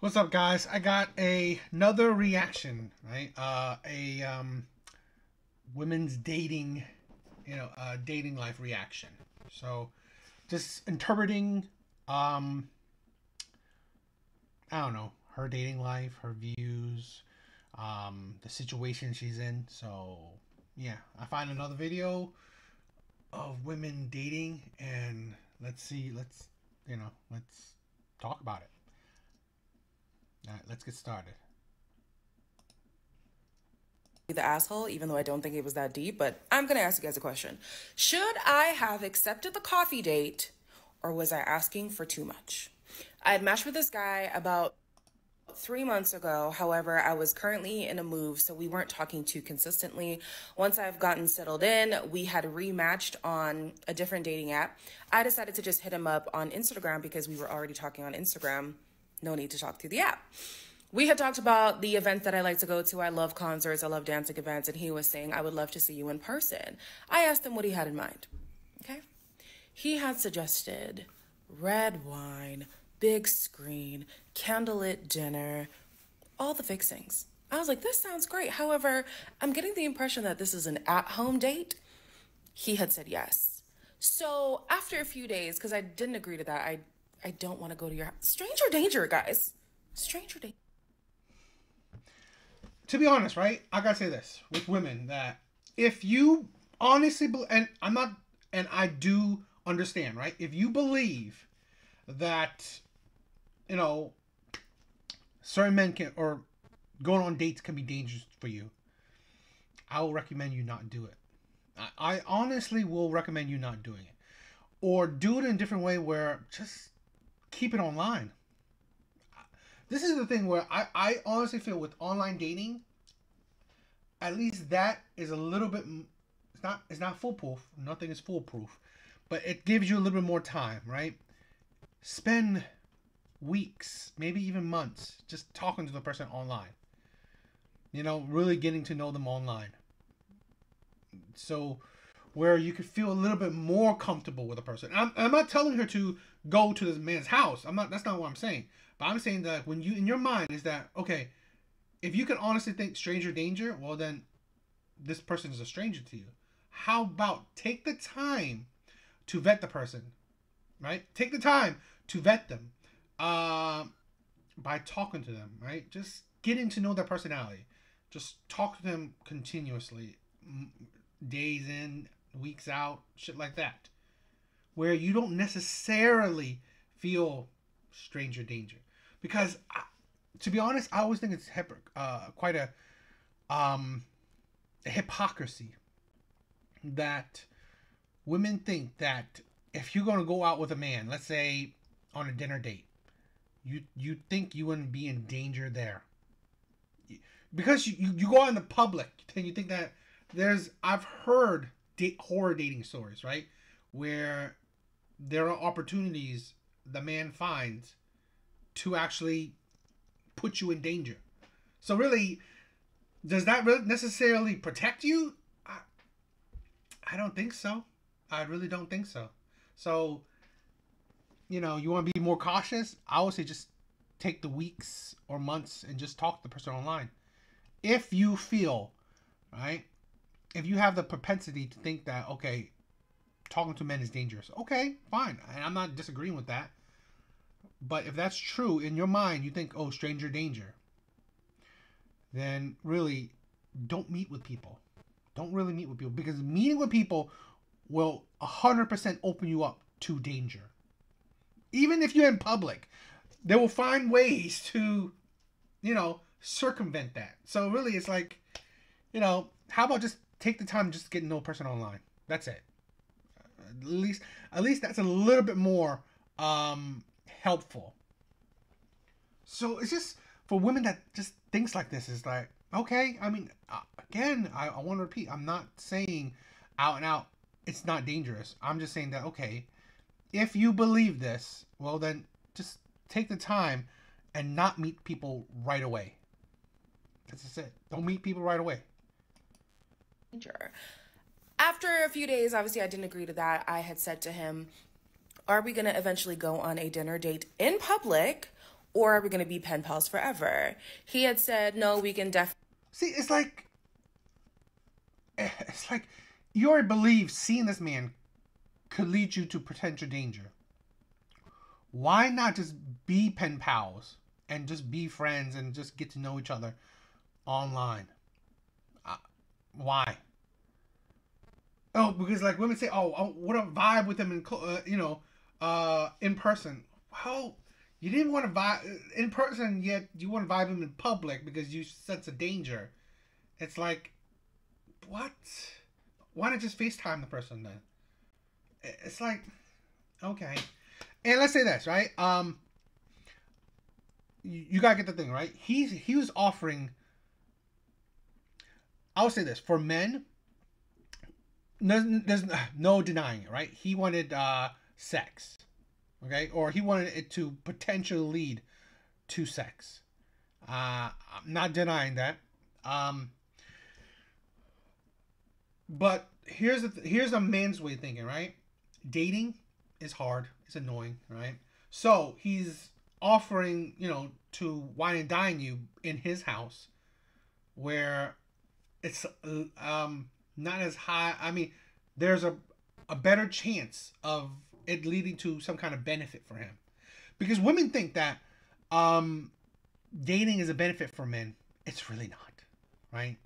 What's up, guys? I got another reaction, right? A women's dating, dating life reaction. So, just interpreting, um, I don't know, her dating life, her views, the situation she's in. So, yeah, I find another video of women dating, and let's see, let's talk about it. All right, let's get started. The asshole, even though I don't think it was that deep, but I'm gonna ask you guys a question. Should I have accepted the coffee date, or was I asking for too much? I had matched with this guy about 3 months ago. However, I was currently in a move, so we weren't talking too consistently. Once I've gotten settled in, we had rematched on a different dating app. I decided to just hit him up on Instagram because we were already talking on Instagram. No need to talk through the app. We had talked about the events that I like to go to. I love concerts, I love dancing events, and he was saying, I would love to see you in person. I asked him what he had in mind. Okay. He had suggested red wine, big screen, candlelit dinner, all the fixings. I was like, this sounds great. However, I'm getting the impression that this is an at-home date. He had said yes. So after a few days, because I didn't agree to that, I don't want to go to your house. Stranger danger, guys. Stranger danger. To be honest, right? I gotta say this with women that if you honestly, and I'm not, and I do understand, right? If you believe that, you know, certain men can, or going on dates can be dangerous for you, I will recommend you not do it. I honestly will recommend you not doing it. Or do it in a different way where just keep it online. This is the thing where I honestly feel with online dating, at least that is a little bit, it's not foolproof. Nothing is foolproof. But it gives you a little bit more time, right? Spend weeks, maybe even months, just talking to the person online. Really getting to know them online. So where you could feel a little bit more comfortable with a person. I'm not telling her to go to this man's house. I'm not. That's not what I'm saying. But I'm saying that when you, in your mind, is that okay? If you can honestly think stranger danger, well then, this person is a stranger to you. How about take the time to vet the person, right? Take the time to vet them, by talking to them, right? Just getting to know their personality. Just talk to them continuously, days in, weeks out, shit like that, where you don't necessarily feel stranger danger. Because, to be honest, I always think it's quite a hypocrisy that women think that if you're going to go out with a man, let's say on a dinner date, you think you wouldn't be in danger there because you go out in the public and you think that I've heard horror dating stories, right, where there are opportunities the man finds to actually put you in danger. So really, does that really necessarily protect you? I don't think so. I really don't think so. So, you want to be more cautious? I would say just take the weeks or months and just talk to the person online. If you feel, right, if you have the propensity to think that, okay, talking to men is dangerous, okay, fine. And I'm not disagreeing with that. But if that's true in your mind, you think, oh, stranger danger, then really don't meet with people. Don't really meet with people, because meeting with people will 100% open you up to danger. Even if you're in public, they will find ways to, circumvent that. So really, it's like, how about just take the time just to get to know a person online? That's it. At least that's a little bit more helpful. So it's just for women that just thinks like this is like, okay. I mean, again, I want to repeat. I'm not saying out and out it's not dangerous. I'm just saying that, okay, if you believe this, well then just take the time and not meet people right away. That's just it. Don't meet people right away. After a few days, obviously, I didn't agree to that. I had said to him, are we going to eventually go on a dinner date in public, or are we going to be pen pals forever? He had said, no, we can definitely. See, it's like you already believe seeing this man could lead you to potential danger. Why not just be pen pals and just be friends and just get to know each other online? Why? Oh, because like women say, oh, I want to vibe with them in person. Well, you didn't want to vibe in person, yet you want to vibe them in public because you sense a danger. It's like, what? Why not just FaceTime the person then? It's like, okay. And let's say this, right? You gotta get the thing right. He was offering. I'll say this for men. There's no denying it, right? He wanted sex, okay, or he wanted it to potentially lead to sex. I'm not denying that. But here's a man's way of thinking, right? Dating is hard. It's annoying, right? So he's offering, to wine and dine you in his house, where it's not as high. I mean, there's a better chance of it leading to some kind of benefit for him, because women think that dating is a benefit for men. It's really not, right?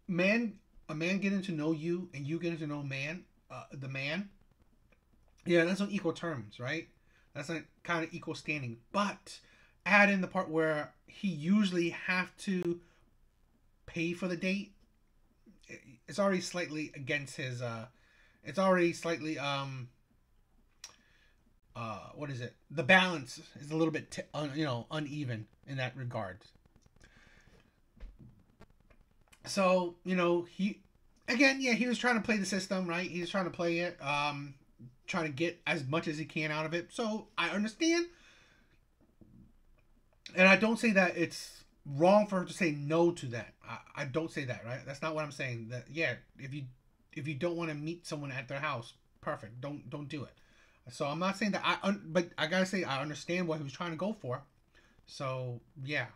A man getting to know you and you getting to know the man. Yeah, that's on equal terms, right? That's a kind of equal standing. But add in the part where he usually have to pay for the date. It's already slightly against his. It's already slightly what is it? The balance is a little bit uneven in that regard. So he was trying to play the system, right? He was trying to play it, trying to get as much as he can out of it. So I understand, and I don't say that it's wrong for her to say no to that. I don't say that, right? That's not what I'm saying. That if you don't want to meet someone at their house, perfect. Don't do it. So I'm not saying that but I gotta say I understand what he was trying to go for. So yeah.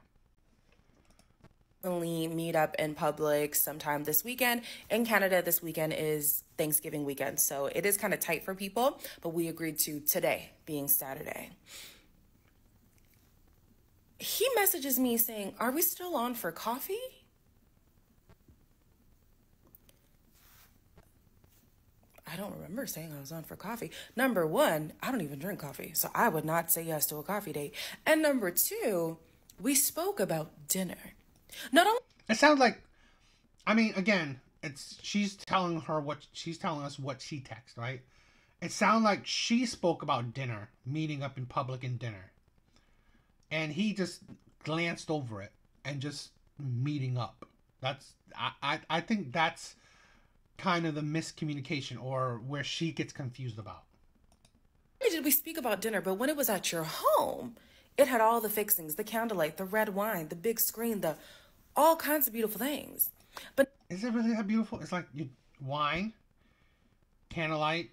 Only meet up in public sometime this weekend. In Canada, this weekend is Thanksgiving weekend, so it is kind of tight for people, but we agreed to today being Saturday. He messages me saying, are we still on for coffee? I don't remember saying I was on for coffee. Number one, I don't even drink coffee, so I would not say yes to a coffee date. And number two, we spoke about dinner. Not only it sounds like, I mean, again, she's telling us what she texted, right? It sounds like she spoke about dinner, meeting up in public and dinner, and he just glanced over it and just meeting up. I think that's kind of the miscommunication, or where she gets confused about. not only did we speak about dinner, but when it was at your home, it had all the fixings, the candlelight, the red wine, the big screen, all kinds of beautiful things. But is it really that beautiful? It's like wine, candlelight,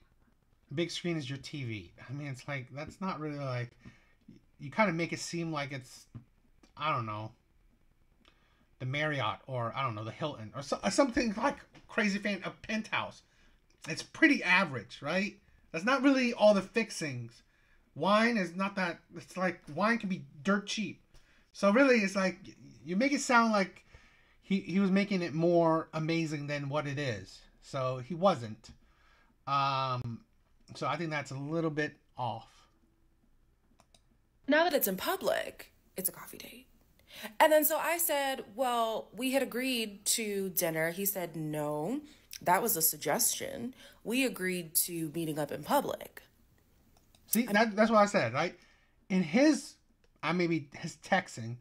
big screen is your TV. I mean, it's like, that's not really like, you kind of make it seem like it's, I don't know, the Marriott, or I don't know, the Hilton, or something like crazy a penthouse. It's pretty average, right? That's not really all the fixings. Wine is not that. It's like wine can be dirt cheap. So really, it's like you make it sound like he was making it more amazing than what it is. So he wasn't. So I think that's a little bit off. Now that it's in public, it's a coffee date. And then so I said, well, we had agreed to dinner. He said, no, that was a suggestion. We agreed to meeting up in public. See, that's what I said, right? In his texting,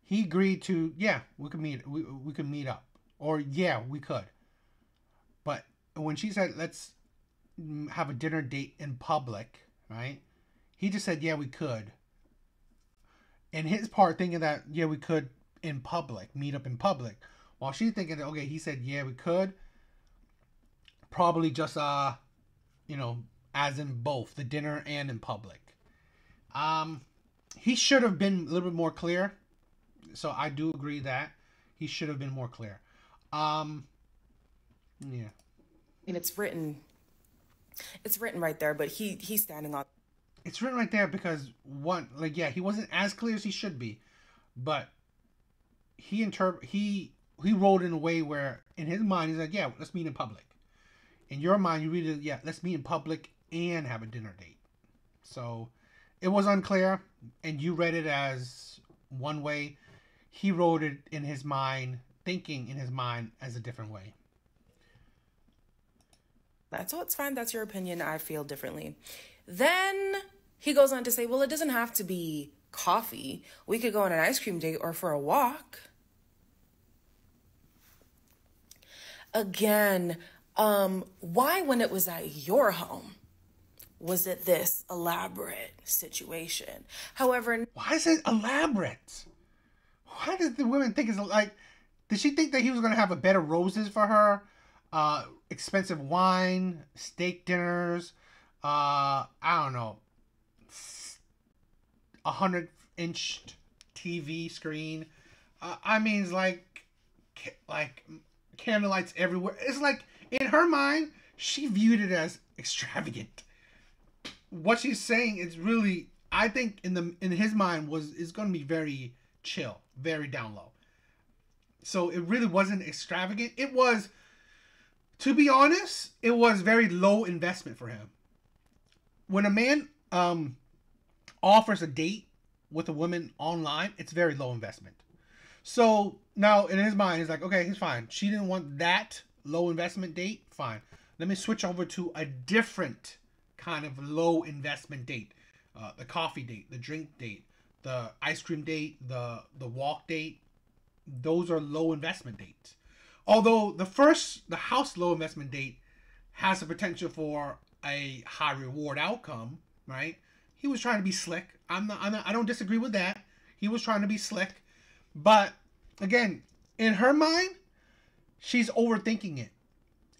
he agreed to, yeah, we could meet up, or yeah, we could. But when she said, let's have a dinner date in public, right? He just said, yeah, we could. And his part thinking that, yeah, we could in public, meet up in public. While she's thinking that, okay, he said, yeah, we could. Probably just, as in both, the dinner and in public. Um, he should have been a little bit more clear. So I do agree that he should have been more clear. Um, yeah. And it's written right there, but he's standing on. It's written right there because one, like, yeah, he wasn't as clear as he should be, but he wrote in a way where in his mind he's like, yeah, let's meet in public. In your mind, you read it, yeah, let's meet in public and have a dinner date. So it was unclear, and you read it as one way. He wrote it in his mind, thinking in his mind as a different way. That's all. It's fine. That's your opinion. I feel differently. Then he goes on to say, well, it doesn't have to be coffee. We could go on an ice cream date or for a walk. Again, why, when it was at your home, was it this elaborate situation? However, why is it elaborate? Why did the women think it's like? Did she think that he was going to have a bed of roses for her? Expensive wine, steak dinners, I don't know, 100-inch TV screen. I mean, it's like candlelights everywhere. It's like in her mind, she viewed it as extravagant. What she's saying is really, I think, in his mind is going to be very chill, very down low. So it really wasn't extravagant. It was, to be honest, it was very low investment for him. When a man offers a date with a woman online, it's very low investment. So now in his mind, he's like, okay, he's fine. She didn't want that low investment date. Fine. Let me switch over to a different kind of low investment date. The coffee date, the drink date, the ice cream date, the walk date. Those are low investment dates. Although the house low investment date has the potential for a high reward outcome, right? He was trying to be slick. I don't disagree with that. He was trying to be slick. But again, in her mind, she's overthinking it.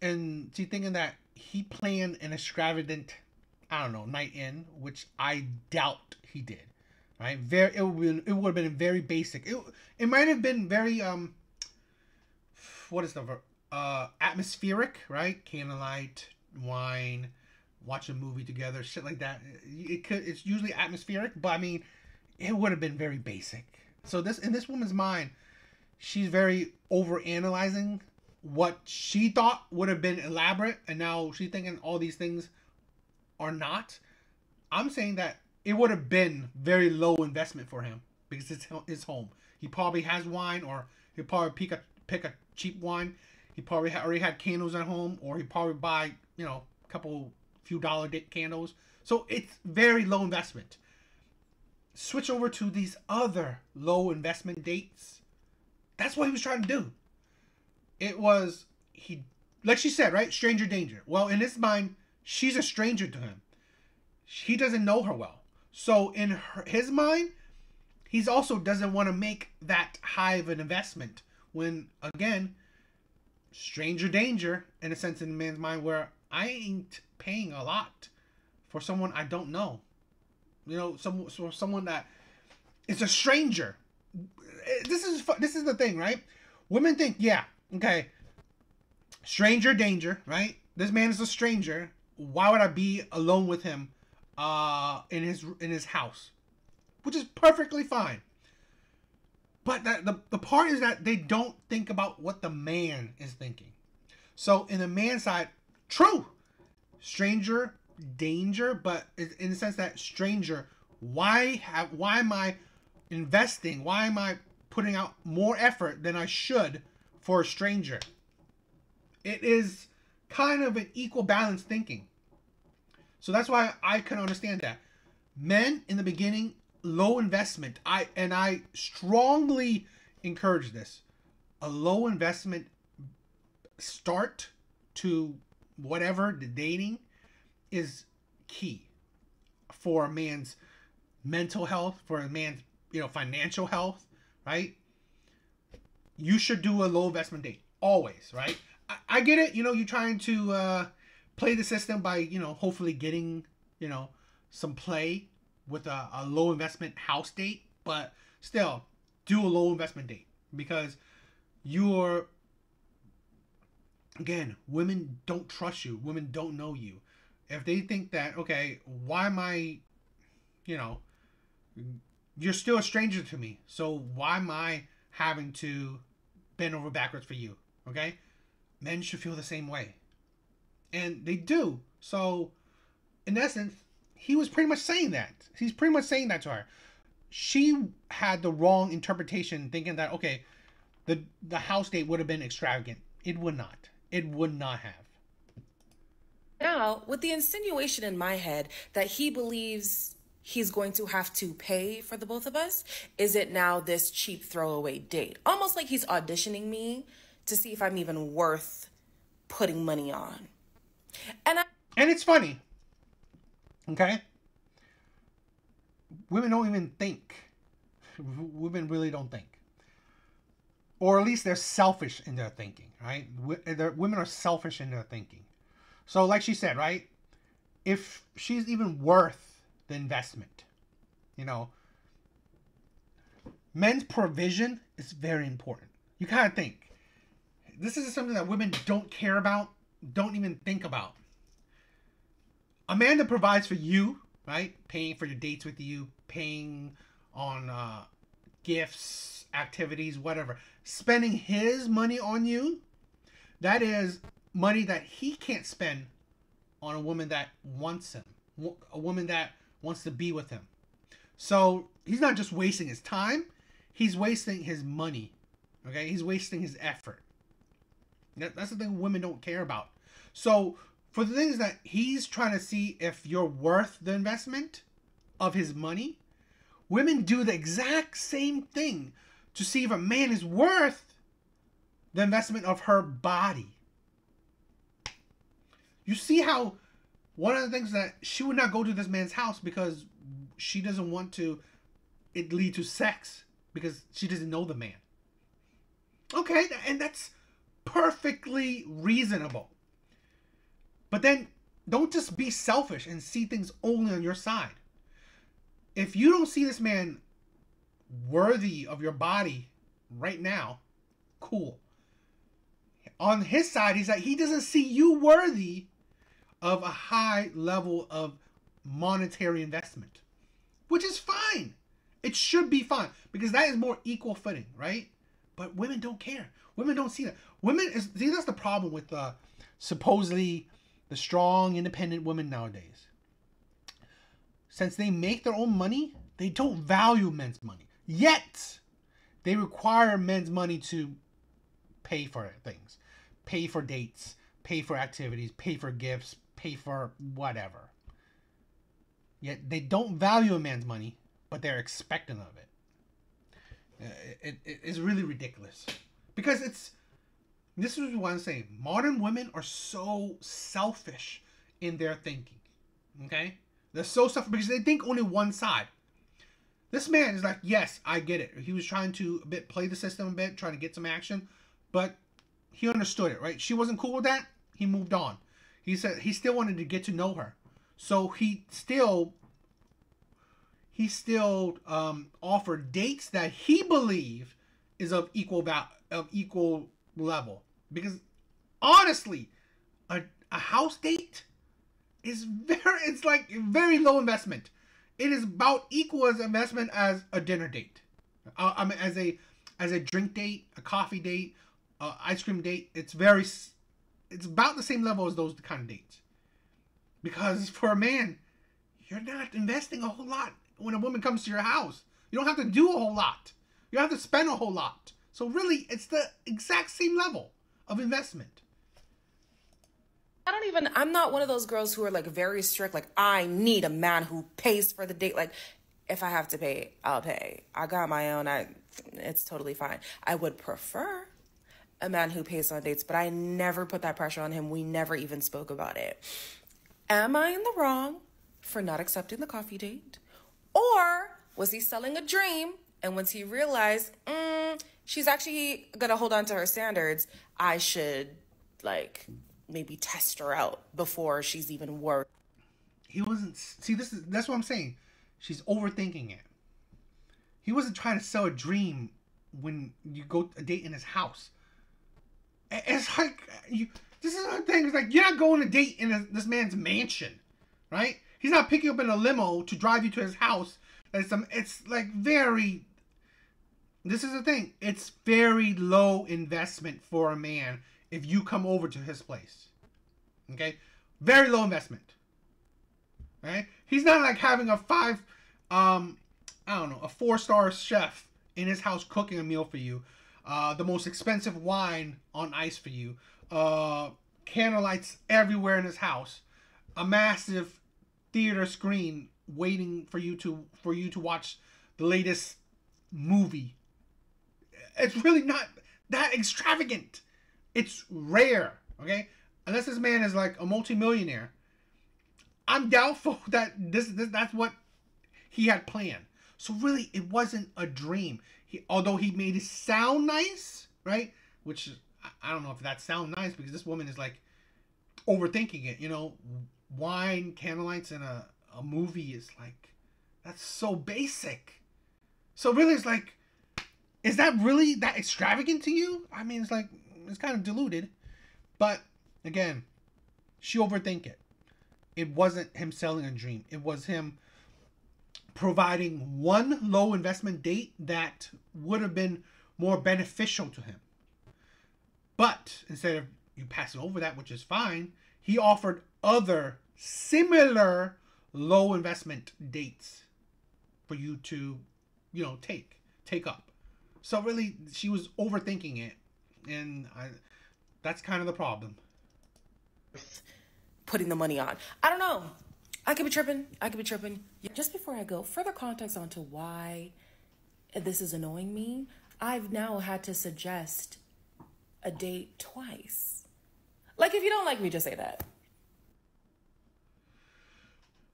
And she's thinking that he planned an extravagant, I don't know, night in, which I doubt he did. Right? It would have been very basic. It might have been very what is the verb? Atmospheric, right? Candlelight, wine, watch a movie together, shit like that. It's usually atmospheric, but I mean, it would have been very basic. So in this woman's mind, she's very over analyzing what she thought would have been elaborate, and now she's thinking all these things are not. I'm saying that it would have been very low investment for him because it's his home. He probably has wine, or he'll probably pick a cheap wine. He probably already had candles at home, or he probably buy a few dollar candles. So it's very low investment. Switch over to these other low investment dates. That's what he was trying to do. It was like she said, right? Stranger danger. Well, in his mind, she's a stranger to him. He doesn't know her well. So in his mind, he also doesn't want to make that high of an investment when, again, stranger danger, in a sense, in a man's mind, where I ain't paying a lot for someone I don't know. Someone that is a stranger. This is the thing, right? Women think, yeah, okay, stranger danger, right? This man is a stranger. Why would I be alone with him in his house? Which is perfectly fine. But the part is that they don't think about what the man is thinking. So in the man's side, true, stranger danger, but in the sense that stranger, why am I investing? Why am I putting out more effort than I should for a stranger? It is kind of an equal balance thinking. So that's why I can understand that. Men in the beginning, low investment. I strongly encourage this. A low investment start to whatever the dating is key for a man's mental health, for a man's financial health, right? You should do a low investment date always, right? I get it. You're trying to play the system by hopefully getting some play with a low investment house date, but still do a low investment date because you're, again, women don't trust you. Women don't know you. If they think that, okay, why am I, you know, you're still a stranger to me, so why am I having to bend over backwards for you? Okay? Men should feel the same way. And they do. So, in essence, he was pretty much saying that. He's pretty much saying that to her. She had the wrong interpretation, thinking that, okay, the house date would have been extravagant. It would not. It would not have. Now, with the insinuation in my head that he believes he's going to have to pay for the both of us, is it now this cheap throwaway date? Almost like he's auditioning me to see if I'm even worth putting money on. And it's funny. Okay? Women don't even think. Women really don't think. Or at least they're selfish in their thinking, right? Women are selfish in their thinking. So like she said, right? If she's even worth the investment, you know, men's provision is very important. You kind of think. This is something that women don't care about, don't even think about. A man that provides for you, right? Paying for your dates with you, paying on gifts, activities, whatever. Spending his money on you, that is money that he can't spend on a woman that wants him. A woman that wants to be with him. So he's not just wasting his time, he's wasting his money. Okay? He's wasting his effort. That's the thing women don't care about. So for the things that he's trying to see if you're worth the investment of his money, women do the exact same thing to see if a man is worth the investment of her body. You see how one of the things that she would not go to this man's house because she doesn't want to it lead to sex because she doesn't know the man. Okay, and that's perfectly reasonable. But then don't just be selfish and see things only on your side. If you don't see this man worthy of your body right now, cool. On his side, he's like, he doesn't see you worthy of a high level of monetary investment, which is fine. It should be fine because that is more equal footing, right? But women don't care. Women don't see that. See, that's the problem with supposedly the strong, independent women nowadays. Since they make their own money, they don't value men's money. Yet, they require men's money to pay for things. Pay for dates, pay for activities, pay for gifts, pay for whatever. Yet, they don't value a man's money, but they're expectant of it. It's really ridiculous. Because this is what I'm saying. Modern women are so selfish in their thinking. Okay? They're so selfish because they think only one side. This man is like, yes, I get it. He was trying to play the system a bit, trying to get some action, but he understood it, right? She wasn't cool with that. He moved on. He said he still wanted to get to know her, so he still offered dates that he believed is of equal level. Because honestly, a house date is it's like very low investment. It is about equal as investment as a dinner date. I mean, as a drink date, a coffee date, ice cream date. It's about the same level as those kind of dates. Because for a man, you're not investing a whole lot when a woman comes to your house. You don't have to do a whole lot. You don't have to spend a whole lot. So really, it's the exact same level of investment. I'm not one of those girls who are like very strict. Like, I need a man who pays for the date. Like, if I have to pay, I'll pay. I got my own. It's totally fine. I would prefer a man who pays on dates, but I never put that pressure on him. We never even spoke about it. Am I in the wrong for not accepting the coffee date? Or was he selling a dream? And once he realized, she's actually going to hold on to her standards, I should, maybe test her out before she's even worth. He wasn't. See, that's what I'm saying. She's overthinking it. He wasn't trying to sell a dream when you go a date in his house. It's like this is the thing. It's like you're not going to date in this man's mansion, right? He's not picking up in a limo to drive you to his house. It's like very. This is the thing. It's very low investment for a man if you come over to his place. Okay, very low investment. Right? He's not like having a a 4-star chef in his house cooking a meal for you, the most expensive wine on ice for you, candlelights everywhere in his house, a massive theater screen waiting for you to watch the latest movie. It's really not that extravagant. It's rare, okay? Unless this man is like a multimillionaire, I'm doubtful that that's what he had planned. So really, it wasn't a dream. Although he made it sound nice, right? Which I don't know if that sounds nice because this woman is like overthinking it. You know, wine, candlelights, and a movie is like, that's so basic. So really, it's like, is that really that extravagant to you? I mean, it's like, it's kind of diluted. But again, she overthink it. It wasn't him selling a dream. It was him providing one low investment date that would have been more beneficial to him. But instead of you passing over that, which is fine, he offered other similar low investment dates for you to, take up. So really, she was overthinking it, and that's kind of the problem. Putting the money on. I don't know. I could be tripping. Just before I go, further context onto why this is annoying me, I've now had to suggest a date twice. Like, if you don't like me, just say that.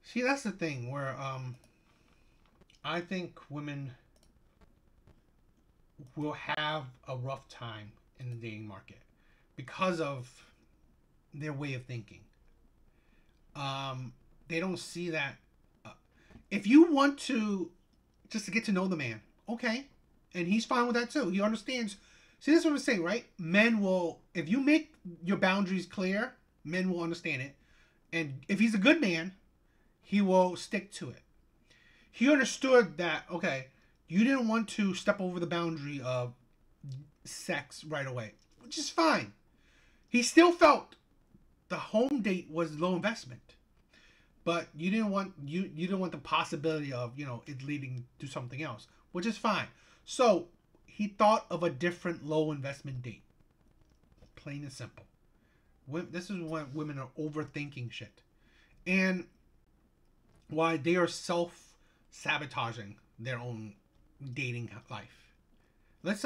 See, that's the thing where I think women will have a rough time in the dating market because of their way of thinking. They don't see that. If you want to just to get to know the man, okay, and he's fine with that too. He understands. See, this is what I'm saying, right? Men will, if you make your boundaries clear, men will understand it. And if he's a good man, he will stick to it. He understood that, okay, you didn't want to step over the boundary of sex right away, which is fine. He still felt the home date was low investment, but you didn't want the possibility of it leading to something else, which is fine. So he thought of a different low investment date. Plain and simple. This is when women are overthinking shit, and why they are self-sabotaging their own dating life. Let's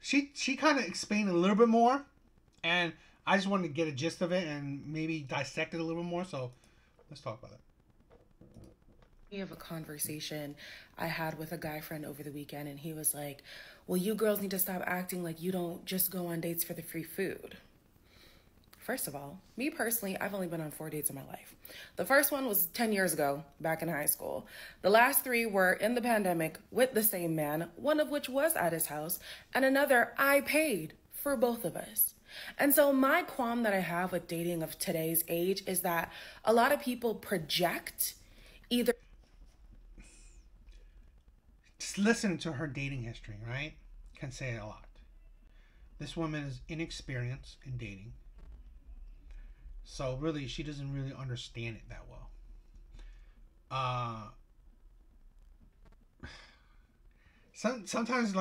she kind of explained a little bit more, and I just wanted to get a gist of it and maybe dissect it a little bit more. So let's talk about it. We have a conversation I had with a guy friend over the weekend, and he was like, well, you girls need to stop acting like you don't just go on dates for the free food. First of all, me personally, I've only been on 4 dates in my life. The first one was 10 years ago, back in high school. The last 3 were in the pandemic with the same man, one of which was at his house, and another I paid for both of us. And so my qualm that I have with dating of today's age is that a lot of people project either... Just listen to her dating history, right? Can say a lot. This woman is inexperienced in dating. So really, she doesn't really understand it that well. Sometimes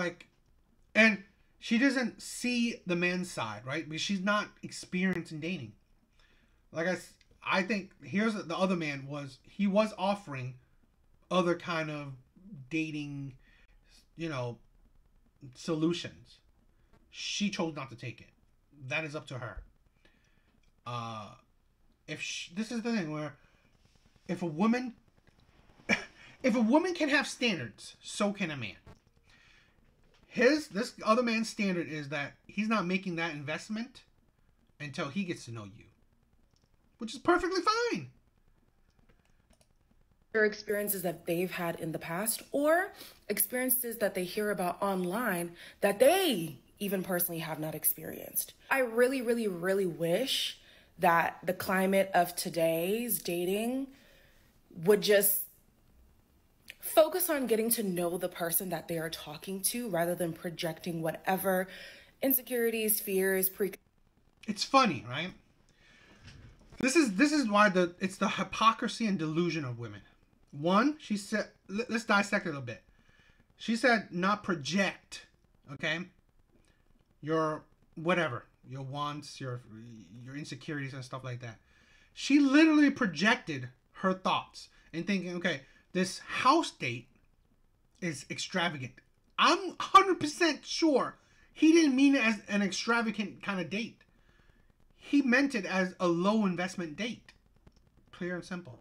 and she doesn't see the man's side, right? Because she's not experienced in dating. I think here's the other man he was offering other kind of dating, solutions. She chose not to take it. That is up to her. This is the thing where if a woman can have standards, so can a man. This other man's standard is that he's not making that investment until he gets to know you, which is perfectly fine. Or experiences that they've had in the past, or experiences that they hear about online that they even personally have not experienced. I really, really, really wish that the climate of today's dating would just focus on getting to know the person that they are talking to rather than projecting whatever insecurities, fears, It's funny, right? This is why it's the hypocrisy and delusion of women. One, she said, let's dissect it a little bit. She said not project, okay? Your whatever, your wants, your insecurities and stuff like that. She literally projected her thoughts and thinking, okay, this house date is extravagant. I'm 100% sure he didn't mean it as an extravagant kind of date. He meant it as a low investment date. Clear and simple.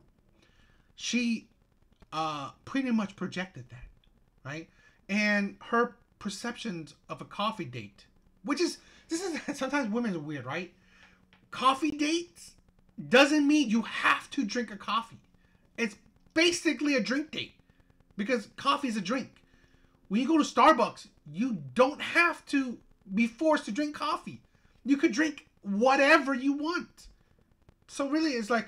She pretty much projected that, right? And her perceptions of a coffee date, this is sometimes women are weird, right? Coffee dates doesn't mean you have to drink a coffee. It's basically a drink date because coffee is a drink. When you go to Starbucks, you don't have to be forced to drink coffee. You could drink whatever you want. So really, it's like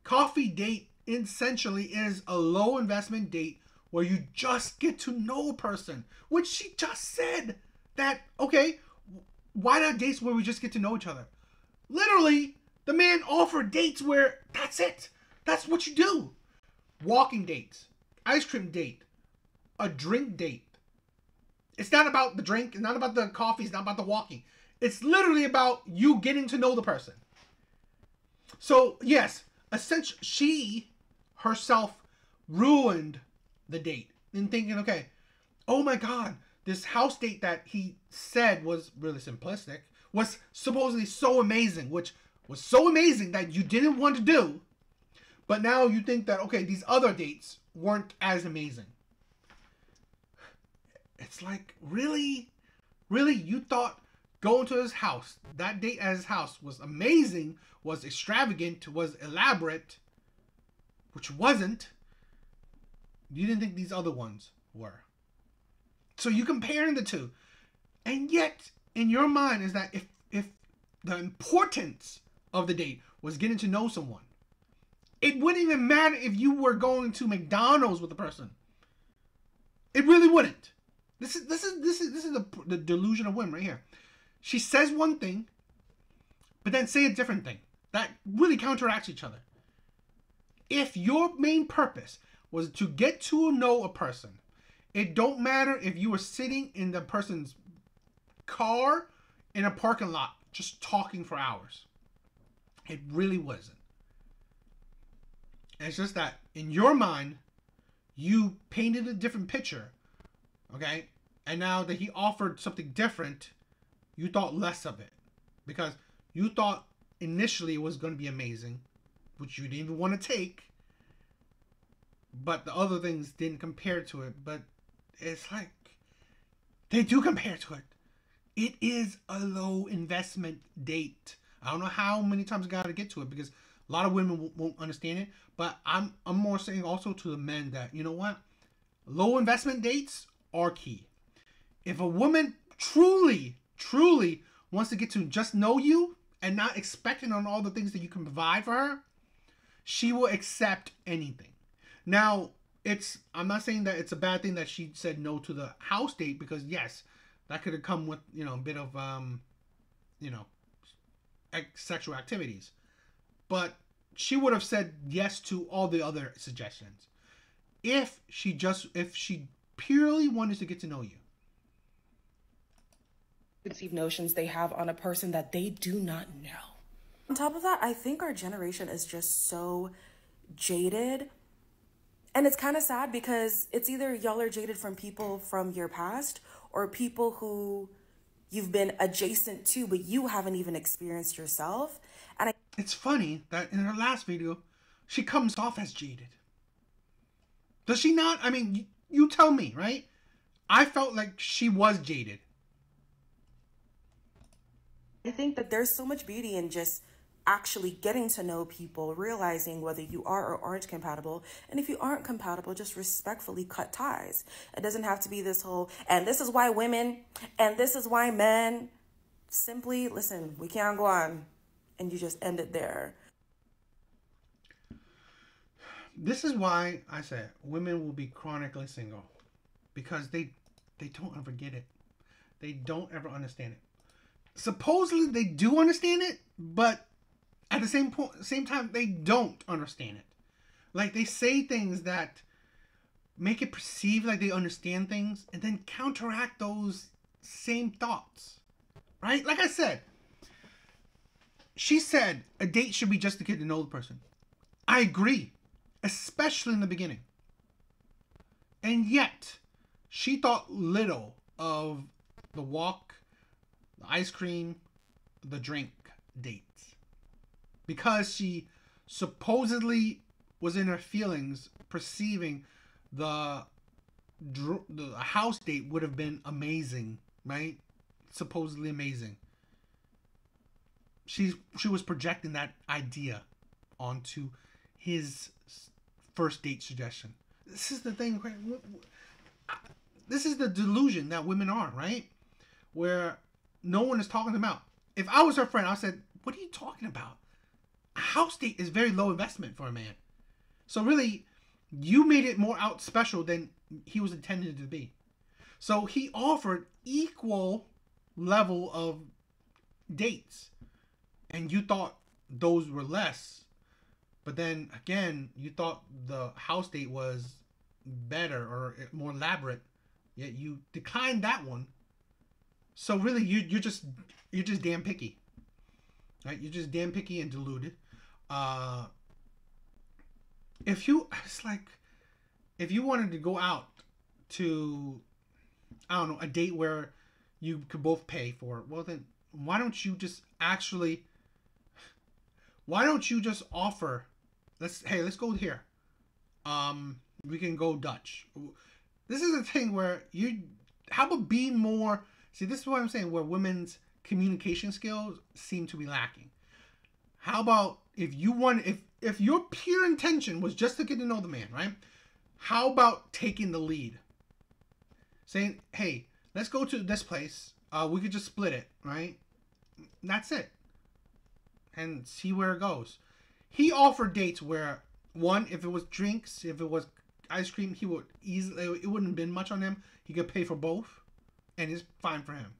coffee date essentially is a low investment date where you just get to know a person, which she just said that, okay, why not dates where we just get to know each other? Literally, the man offered dates where that's it. That's what you do. Walking dates, ice cream date, a drink date. It's not about the drink, it's not about the coffee, it's not about the walking. It's literally about you getting to know the person. So, yes, essentially, she herself ruined the date in thinking, okay, oh my God, this house date that he said was really simplistic was supposedly so amazing, which was so amazing that you didn't want to do, but now you think that, okay, these other dates weren't as amazing. It's like, really? Really? You thought going to his house, that date at his house was amazing, was extravagant, was elaborate, which wasn't. You didn't think these other ones were. So you comparing the two. And yet, in your mind is that if the importance of the date was getting to know someone, it wouldn't even matter if you were going to McDonald's with the person. It really wouldn't. This is the delusion of women right here. She says one thing, but then say a different thing. That really counteracts each other. If your main purpose was to get to know a person, it don't matter if you were sitting in the person's car in a parking lot just talking for hours. It really wasn't. And it's just that in your mind, you painted a different picture, okay? And now that he offered something different, you thought less of it. Because you thought initially it was going to be amazing, which you didn't even want to take. But the other things didn't compare to it. But it's like, they do compare to it. It is a low investment date. I don't know how many times I got to get to it because a lot of women won't understand it. But I'm more saying also to the men that, you know what? Low investment dates are key. If a woman truly wants to get to just know you and not expecting on all the things that you can provide for her, she will accept anything. Now, I'm not saying that it's a bad thing that she said no to the house date because yes, that could have come with, a bit of, sexual activities. But she would have said yes to all the other suggestions. If she purely wanted to get to know you. Preconceived notions they have on a person that they do not know. On top of that, I think our generation is just so jaded. And it's kind of sad because it's either y'all are jaded from people from your past or people who you've been adjacent to, but you haven't even experienced yourself. And it's funny that in her last video, she comes off as jaded. Does she not? I mean, you tell me, right? I felt like she was jaded. I think that there's so much beauty in just actually getting to know people, realizing whether you are or aren't compatible. And if you aren't compatible, just respectfully cut ties. It doesn't have to be this whole, and this is why women, and this is why men. Simply, listen, we can't go on. And you just end it there. This is why I said women will be chronically single. Because they don't ever get it. They don't ever understand it. Supposedly they do understand it, but at the same time they don't understand it. Like, they say things that make it perceive like they understand things and then counteract those same thoughts. Right? Like I said, she said a date should be just to get to know the person. I agree, especially in the beginning. And yet, she thought little of the walk, the ice cream, the drink dates. Because she supposedly was in her feelings, perceiving the house date would have been amazing, right? Supposedly amazing. She was projecting that idea onto his first date suggestion. This is the thing. This is the delusion that women are, right? Where no one is talking them out. If I was her friend, I said, "What are you talking about? A house date is very low investment for a man. So really, you made it more out special than he was intended to be." So he offered equal level of dates, and you thought those were less. But then again, you thought the house date was better or more elaborate, yet you declined that one. So really, you're just damn picky, right? You're just damn picky and deluded. If you wanted to go out to, I don't know, a date where you could both pay for it, well then why don't you just offer, let's go here. We can go Dutch. This is a thing where how about be more, see, this is what I'm saying, where women's communication skills seem to be lacking. How about if your pure intention was just to get to know the man, right? How about taking the lead? Saying, "Hey, let's go to this place. We could just split it, right? That's it. And see where it goes." He offered dates where, one, if it was drinks, if it was ice cream, he would easily, it wouldn't have been much on him. He could pay for both, and it's fine for him.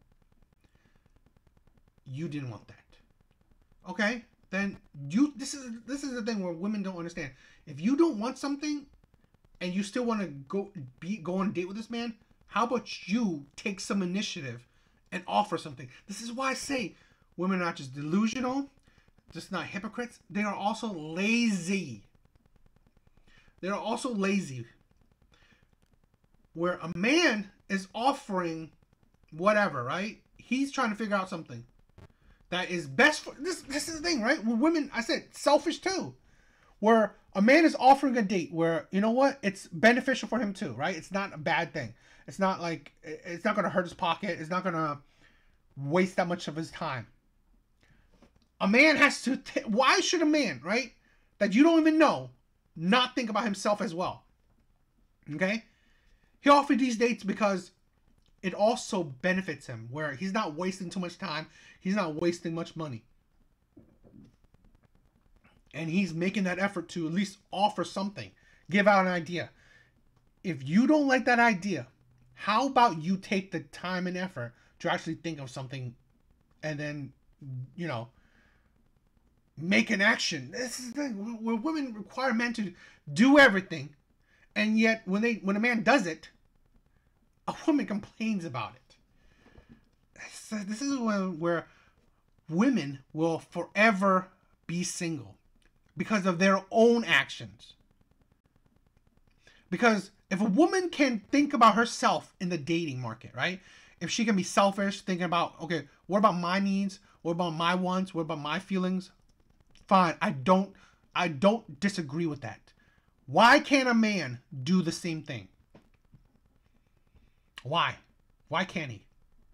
You didn't want that. Okay? Then this is the thing where women don't understand. If you don't want something and you still want to go on a date with this man, how about you take some initiative and offer something? This is why I say women are not just delusional, just not hypocrites. They are also lazy. They are also lazy. Where a man is offering whatever, right? He's trying to figure out something that is best for this. This is the thing, right? With women, I said selfish too. Where a man is offering a date where, you know what, it's beneficial for him too, right? It's not a bad thing. It's not like, it's not going to hurt his pocket. It's not going to waste that much of his time. A man has to, why should a man, right, that you don't even know, not think about himself as well? Okay? He offered these dates because it also benefits him, where he's not wasting too much time. He's not wasting much money. And he's making that effort to at least offer something, give out an idea. If you don't like that idea, how about you take the time and effort to actually think of something and then, you know, make an action? This is the thing where women require men to do everything, and yet when a man does it, a woman complains about it. So this is where women will forever be single because of their own actions. Because if a woman can think about herself in the dating market, right? If she can be selfish, thinking about, okay, what about my needs? What about my wants? What about my feelings? Fine, I don't disagree with that. Why can't a man do the same thing? Why? Why can't he?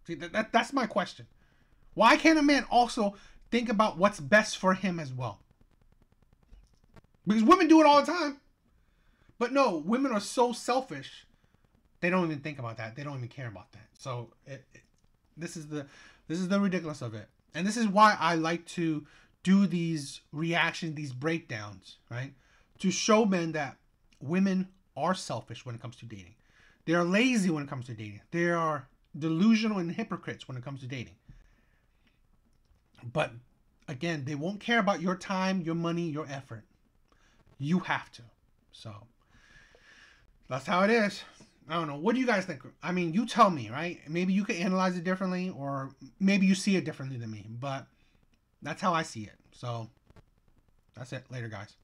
See, that's my question. Why can't a man also think about what's best for him as well. Because women do it all the time. But no, women are so selfish. They don't even think about that. They don't even care about that. So this is the ridiculous of it. And this is why I like to do these reactions, these breakdowns, right? To show men that women are selfish when it comes to dating. They are lazy when it comes to dating. They are delusional and hypocrites when it comes to dating. But again, they won't care about your time, your money, your effort. You have to. So that's how it is. I don't know. What do you guys think? I mean, you tell me, right? Maybe you could analyze it differently, or maybe you see it differently than me. But that's how I see it. So that's it. Later, guys.